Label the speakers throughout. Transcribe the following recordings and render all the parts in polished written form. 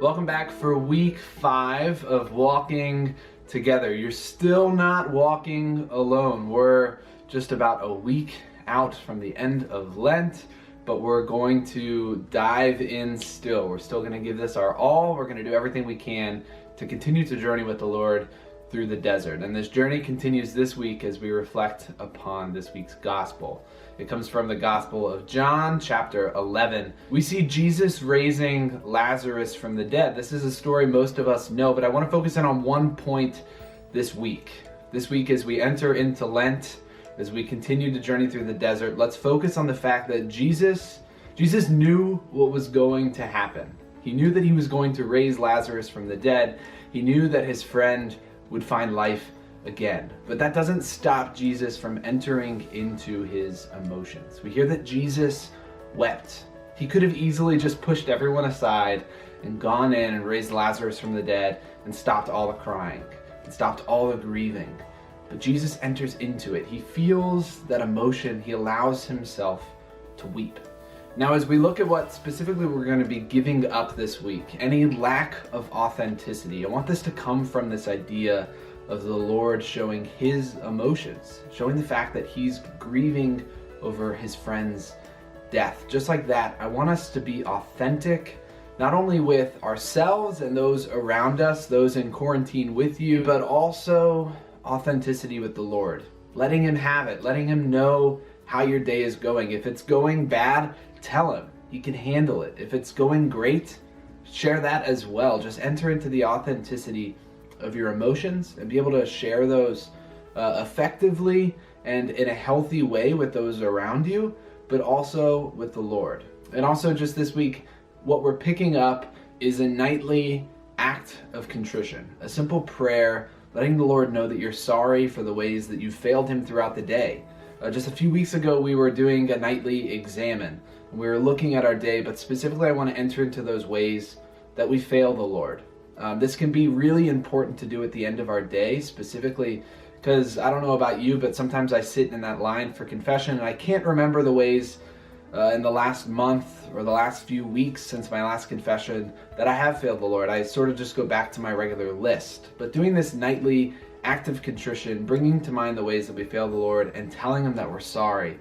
Speaker 1: Welcome back for week 5 of walking together. You're still not walking alone. We're just about a week out from the end of Lent, but we're going to dive in still. We're still going to give this our all. We're going to do everything we can to continue to journey with the Lord through the desert. And this journey continues this week as we reflect upon this week's gospel. It comes from the Gospel of John, chapter 11. We see Jesus raising Lazarus from the dead. This is a story most of us know, but I want to focus in on one point this week. This week, as we enter into Lent, as we continue to journey through the desert, let's focus on the fact that Jesus knew what was going to happen. He knew that he was going to raise Lazarus from the dead. He knew that his friend would find life again. But that doesn't stop Jesus from entering into his emotions. We hear that Jesus wept. He could have easily just pushed everyone aside and gone in and raised Lazarus from the dead and stopped all the crying and stopped all the grieving. But Jesus enters into it. He feels that emotion. He allows himself to weep. Now, as we look at what specifically we're going to be giving up this week, any lack of authenticity, I want this to come from this idea of the Lord showing his emotions, showing the fact that he's grieving over his friend's death. Just like that, I want us to be authentic, not only with ourselves and those around us, those in quarantine with you, but also authenticity with the Lord. Letting him have it, letting him know how your day is going. If it's going bad, tell him. He can handle it. If it's going great, share that as well. Just enter into the authenticity of your emotions and be able to share those effectively and in a healthy way with those around you, but also with the Lord. And also, just this week, what we're picking up is a nightly act of contrition, a simple prayer letting the Lord know that you're sorry for the ways that you failed him throughout the day. Just a few weeks ago, we were doing a nightly examine. We were looking at our day, but specifically I want to enter into those ways that we fail the Lord. This can be really important to do at the end of our day, specifically because I don't know about you, but sometimes I sit in that line for confession and I can't remember the ways in the last month or the last few weeks since my last confession that I have failed the Lord. I sort of just go back to my regular list. But doing this nightly act of contrition, bringing to mind the ways that we fail the Lord and telling him that we're sorry,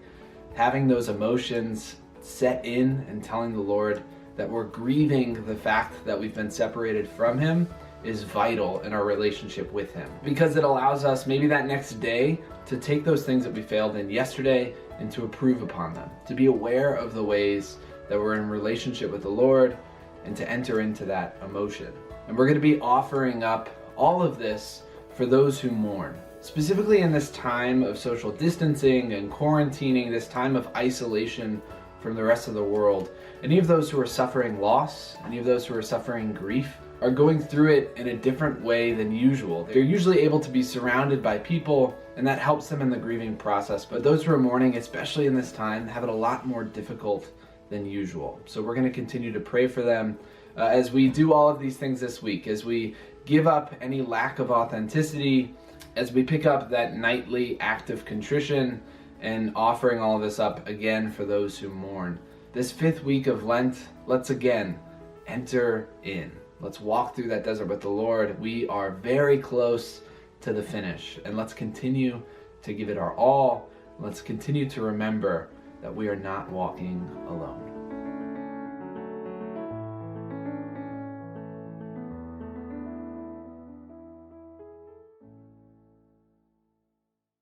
Speaker 1: having those emotions set in and telling the Lord that we're grieving the fact that we've been separated from him is vital in our relationship with him, because it allows us maybe that next day to take those things that we failed in yesterday and to improve upon them, to be aware of the ways that we're in relationship with the Lord and to enter into that emotion. And we're going to be offering up all of this for those who mourn, specifically in this time of social distancing and quarantining, this time of isolation from the rest of the world. Any of those who are suffering loss, any of those who are suffering grief, are going through it in a different way than usual. They're usually able to be surrounded by people, and that helps them in the grieving process. But those who are mourning, especially in this time, have it a lot more difficult than usual. So we're going to continue to pray for them as we do all of these things this week, as we give up any lack of authenticity, as we pick up that nightly act of contrition, and offering all of this up again for those who mourn. This 5th week of Lent, let's again enter in. Let's walk through that desert with the Lord. We are very close to the finish, and let's continue to give it our all. Let's continue to remember that we are not walking alone.